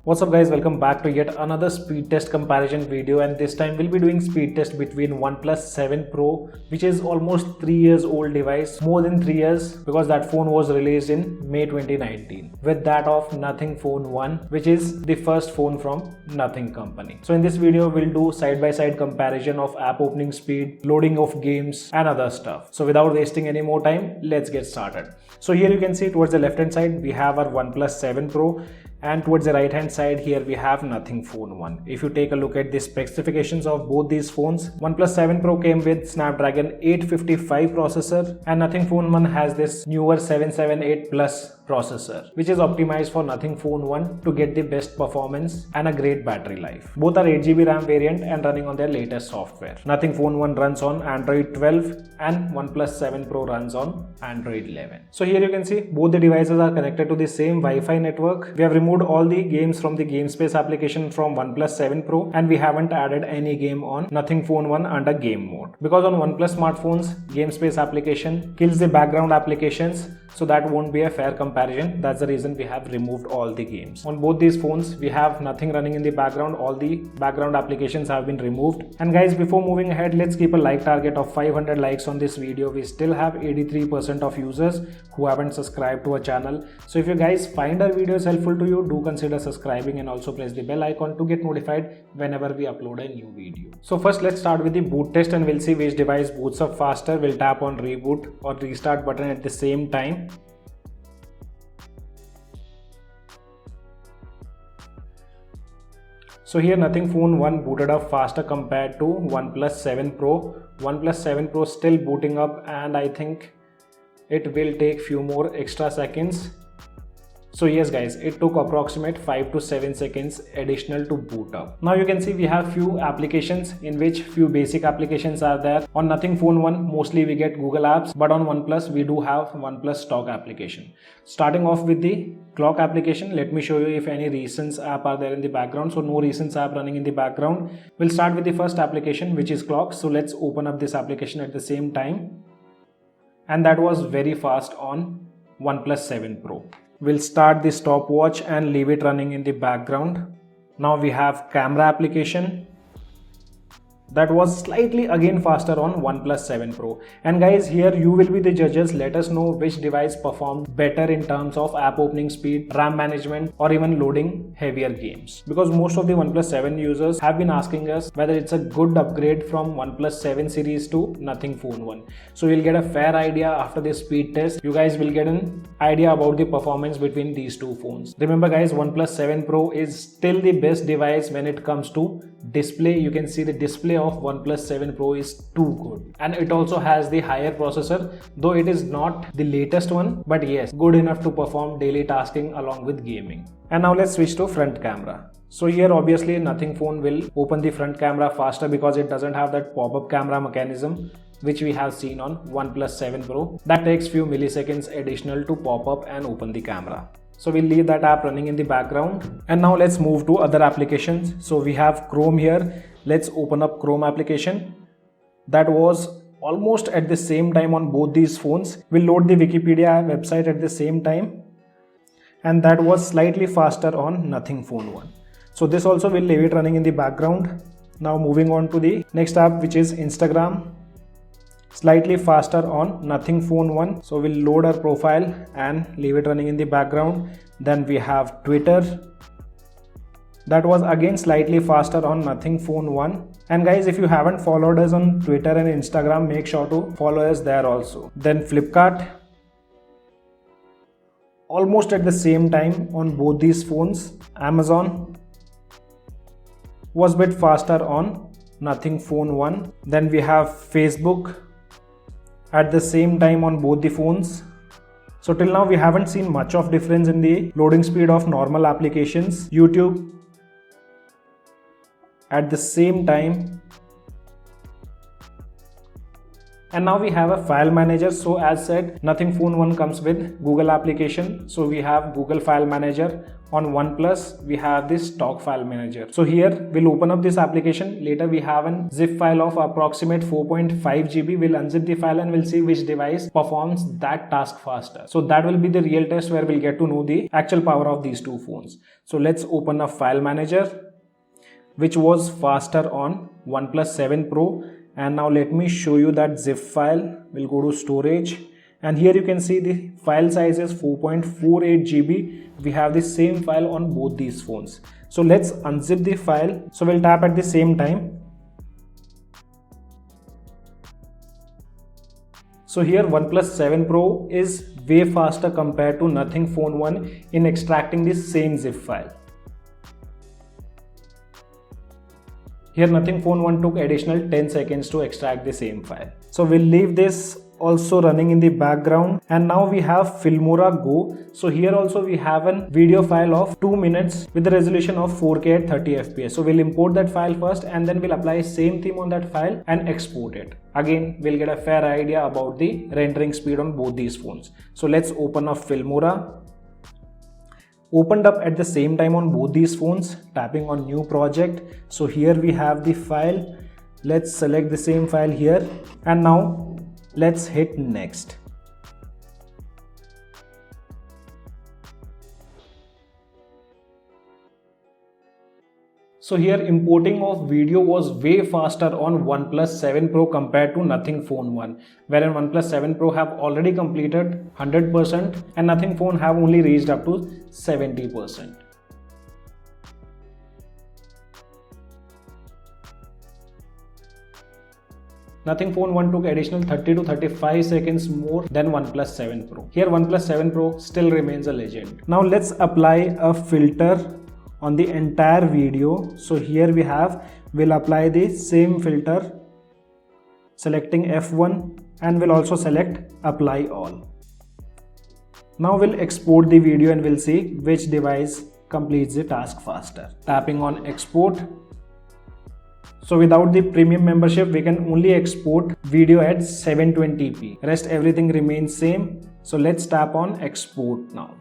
What's up guys, welcome back to yet another speed test comparison video, and this time we'll be doing speed test between OnePlus 7 Pro, which is almost 3 years old device, more than 3 years because that phone was released in May 2019, with that of Nothing Phone 1, which is the first phone from Nothing company. So in this video we'll do side-by-side comparison of app opening speed, loading of games and other stuff. So without wasting any more time, let's get started. So here you can see towards the left hand side we have our OnePlus 7 Pro, and towards the right hand side here we have Nothing Phone 1. If you take a look at the specifications of both these phones, OnePlus 7 Pro came with Snapdragon 855 processor and Nothing Phone 1 has this newer 778 Plus processor, which is optimized for Nothing Phone 1 to get the best performance and a great battery life. Both are 8GB RAM variant and running on their latest software. Nothing Phone 1 runs on Android 12 and OnePlus 7 Pro runs on Android 11. So here you can see both the devices are connected to the same Wi-Fi network. We have removed all the games from the GameSpace application from OnePlus 7 Pro, and we haven't added any game on Nothing Phone 1 under game mode, because on OnePlus smartphones GameSpace application kills the background applications, so that won't be a fair comparison. That's the reason we have removed all the games. On both these phones we have nothing running in the background, all the background applications have been removed. And guys, before moving ahead, let's keep a like target of 500 likes on this video. We still have 83% of users who haven't subscribed to our channel. So if you guys find our videos helpful to you, do consider subscribing and also press the bell icon to get notified whenever we upload a new video. So first let's start with the boot test and we'll see which device boots up faster. We'll tap on reboot or restart button at the same time. So here Nothing Phone 1 booted up faster compared to OnePlus 7 Pro. OnePlus 7 Pro still booting up, and I think it will take few more extra seconds. So yes guys, it took approximate 5 to 7 seconds additional to boot up. Now you can see we have few applications in which few basic applications are there. On Nothing Phone 1 mostly we get Google apps, but on OnePlus we do have OnePlus stock application. Starting off with the clock application, let me show you if any recents app are there in the background. So no recents app running in the background. We'll start with the first application, which is clock. So let's open up this application at the same time, and that was very fast on OnePlus 7 Pro. We'll start the stopwatch and leave it running in the background. Now we have camera application. That was slightly again faster on OnePlus 7 Pro. And guys, here you will be the judges. Let us know which device performed better in terms of app opening speed, RAM management, or even loading heavier games. Because most of the OnePlus 7 users have been asking us whether it's a good upgrade from OnePlus 7 series to Nothing Phone 1. So you'll get a fair idea after this speed test. You guys will get an idea about the performance between these two phones. Remember guys, OnePlus 7 Pro is still the best device when it comes to display. You can see the display of OnePlus 7 Pro is too good, and it also has the higher processor, though it is not the latest one, but yes, good enough to perform daily tasking along with gaming. And now let's switch to front camera. So here obviously Nothing Phone will open the front camera faster because it doesn't have that pop-up camera mechanism which we have seen on OnePlus 7 Pro. That takes few milliseconds additional to pop up and open the camera. So we'll leave that app running in the background. And now let's move to other applications. So we have Chrome here. Let's open up Chrome application. That was almost at the same time on both these phones. We'll load the Wikipedia website at the same time, and that was slightly faster on Nothing Phone 1. So this also will leave it running in the background. Now moving on to the next app, which is Instagram. Slightly faster on Nothing Phone 1. So we'll load our profile and leave it running in the background. Then we have Twitter. That was again slightly faster on Nothing Phone 1. And guys, if you haven't followed us on Twitter and Instagram, make sure to follow us there also. Then Flipkart. Almost at the same time on both these phones. Amazon was a bit faster on Nothing Phone 1. Then we have Facebook at the same time on both the phones. So till now we haven't seen much of difference in the loading speed of normal applications. YouTube at the same time, And now we have a file manager. So as said, Nothing Phone 1 comes with Google application. So we have Google File Manager. On OnePlus, we have this Stock File Manager. So here we'll open up this application. Later we have a zip file of approximate 4.5 GB. We'll unzip the file and we'll see which device performs that task faster. So that will be the real test where we'll get to know the actual power of these two phones. So let's open a File Manager, which was faster on OnePlus 7 Pro. And now let me show you that zip file. We'll go to storage, and here you can see the file size is 4.48 GB. We have the same file on both these phones. So let's unzip the file. So we'll tap at the same time. So here OnePlus 7 Pro is way faster compared to Nothing Phone 1 in extracting the same zip file. Here Nothing Phone 1 took additional 10 seconds to extract the same file. So we'll leave this also running in the background, and now we have Filmora Go. So here also we have a video file of 2 minutes with the resolution of 4K at 30 FPS. So we'll import that file first, and then we'll apply same theme on that file and export it. Again, we'll get a fair idea about the rendering speed on both these phones. So let's open up Filmora. Opened up at the same time on both these phones, tapping on new project. So here we have the file. Let's select the same file here, and now let's hit next. So here importing of video was way faster on OnePlus 7 Pro compared to Nothing Phone 1, wherein OnePlus 7 Pro have already completed 100% and Nothing Phone have only reached up to 70%. Nothing Phone 1 took additional 30 to 35 seconds more than OnePlus 7 Pro. Here OnePlus 7 Pro still remains a legend. Now let's apply a filter on the entire video. So here we'll apply the same filter, selecting F1, and we'll also select apply all. Now we'll export the video and we'll see which device completes the task faster. Tapping on export. So without the premium membership, we can only export video at 720p. Rest everything remains same. So let's tap on export now.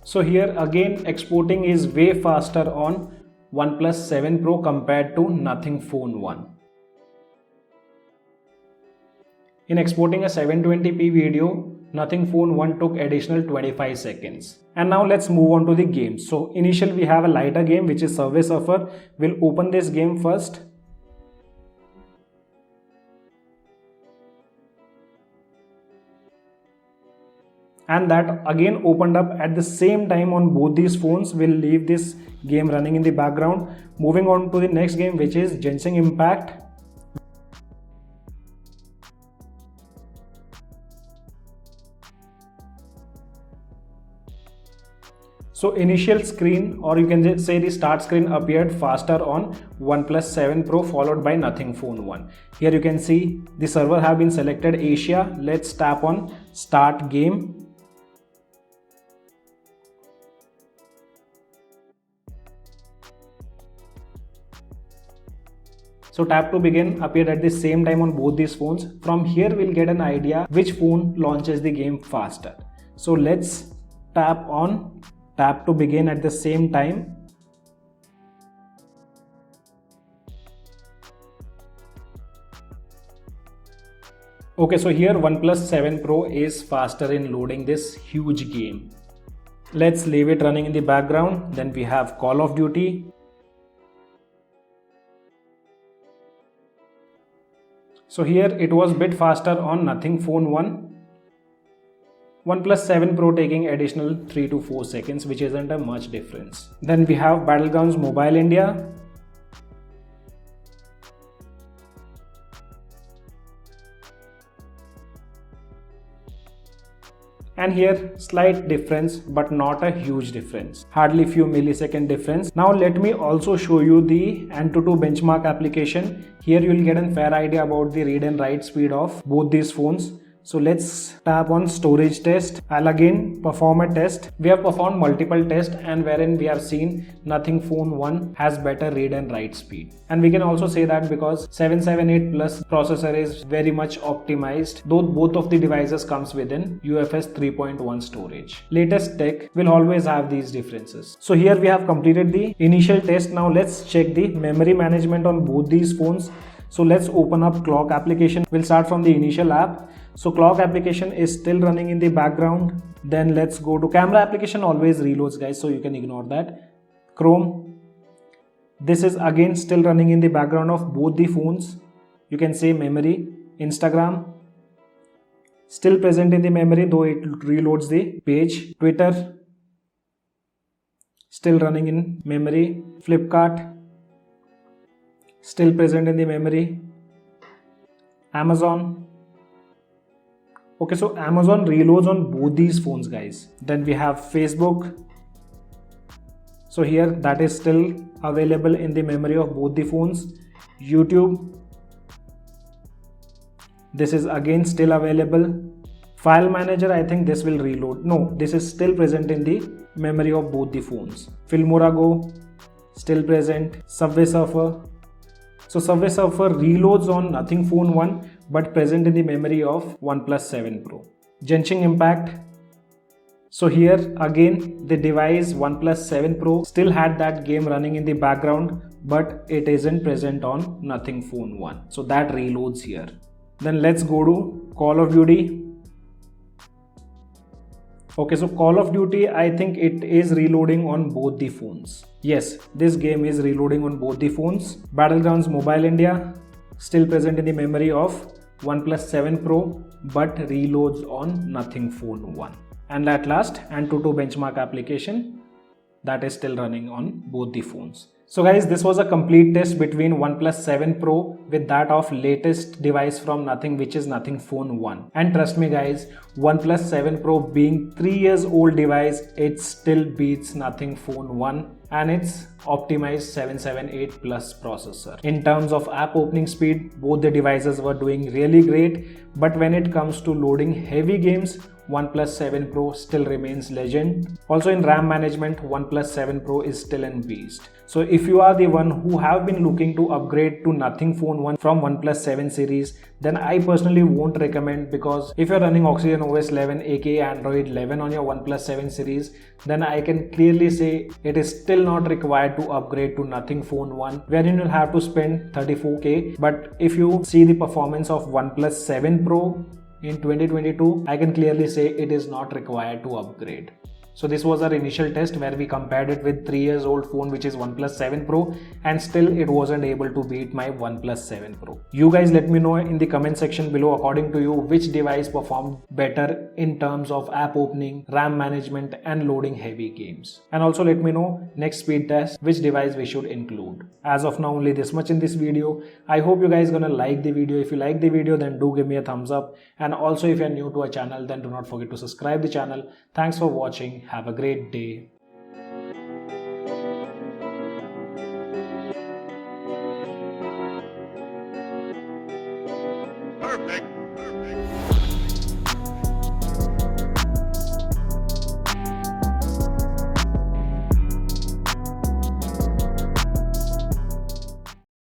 So here again exporting is way faster on OnePlus 7 Pro compared to Nothing Phone 1. In exporting a 720p video, Nothing Phone 1 took additional 25 seconds. And now let's move on to the game. So initially we have a lighter game which is Subway Surfer. We'll open this game first. And that again opened up at the same time on both these phones. We'll leave this game running in the background. Moving on to the next game, which is Genshin Impact. So initial screen, or you can just say the start screen, appeared faster on OnePlus 7 Pro followed by Nothing Phone 1. Here you can see the server have been selected Asia. Let's tap on start game. So tap to begin appeared at the same time on both these phones. From here we'll get an idea which phone launches the game faster. So let's tap on tap to begin at the same time. Okay, so here OnePlus 7 Pro is faster in loading this huge game. Let's leave it running in the background. Then we have Call of Duty. So here it was bit faster on Nothing Phone 1. OnePlus 7 Pro taking additional 3 to 4 seconds, which isn't a much difference. Then we have Battlegrounds Mobile India. And here slight difference, but not a huge difference, hardly few millisecond difference. Now let me also show you the Antutu benchmark application. Here you will get a fair idea about the read and write speed of both these phones. So let's tap on storage test. I'll again perform a test. We have performed multiple tests and wherein we have seen Nothing Phone 1 has better read and write speed. And we can also say that because 778 Plus processor is very much optimized, though both of the devices comes within UFS 3.1 storage. Latest tech will always have these differences. So here we have completed the initial test. Now let's check the memory management on both these phones. So let's open up Clock application. We'll start from the initial app. So Clock application is still running in the background. Then let's go to camera application, always reloads guys, so you can ignore that. Chrome, this is again still running in the background of both the phones. You can say memory. Instagram, still present in the memory though it reloads the page. Twitter, still running in memory. Flipkart, still present in the memory. Amazon, okay, so Amazon reloads on both these phones guys. Then we have Facebook, so here that is still available in the memory of both the phones. YouTube, this is again still available. File manager, I think this will reload. No, this is still present in the memory of both the phones. Filmora Go, still present. Subway Surfer, so Subway Surfer reloads on Nothing Phone 1 but present in the memory of OnePlus 7 Pro. Genshin Impact, so here again the device OnePlus 7 Pro still had that game running in the background but it isn't present on Nothing Phone 1. So that reloads here. Then let's go to Call of Duty. Okay, so Call of Duty, I think it is reloading on both the phones. Yes, this game is reloading on both the phones. Battlegrounds Mobile India, still present in the memory of OnePlus 7 Pro but reloads on Nothing Phone 1. And at last, Antutu benchmark application, that is still running on both the phones. So guys, this was a complete test between OnePlus 7 Pro with that of latest device from Nothing, which is Nothing Phone 1. And trust me guys, OnePlus 7 Pro being 3 years old device, it still beats Nothing Phone 1 and its optimized 778 Plus processor. In terms of app opening speed, both the devices were doing really great, but when it comes to loading heavy games, OnePlus 7 Pro still remains legend. Also in RAM management, OnePlus 7 Pro is still a beast. So if you are the one who have been looking to upgrade to Nothing Phone 1 from OnePlus 7 series, then I personally won't recommend, because if you're running Oxygen OS 11 aka Android 11 on your OnePlus 7 series, then I can clearly say it is still not required to upgrade to Nothing Phone 1, wherein you'll have to spend 34k. But if you see the performance of OnePlus 7 Pro in 2022, I can clearly say it is not required to upgrade. So this was our initial test where we compared it with 3 years old phone, which is OnePlus 7 Pro, and still it wasn't able to beat my OnePlus 7 Pro. You guys let me know in the comment section below, according to you, which device performed better in terms of app opening, RAM management and loading heavy games. And also let me know next speed test which device we should include. As of now, only this much in this video. I hope you guys gonna like the video. If you like the video, then do give me a thumbs up. And also if you're new to our channel, then do not forget to subscribe the channel. Thanks for watching. Have a great day. Perfect.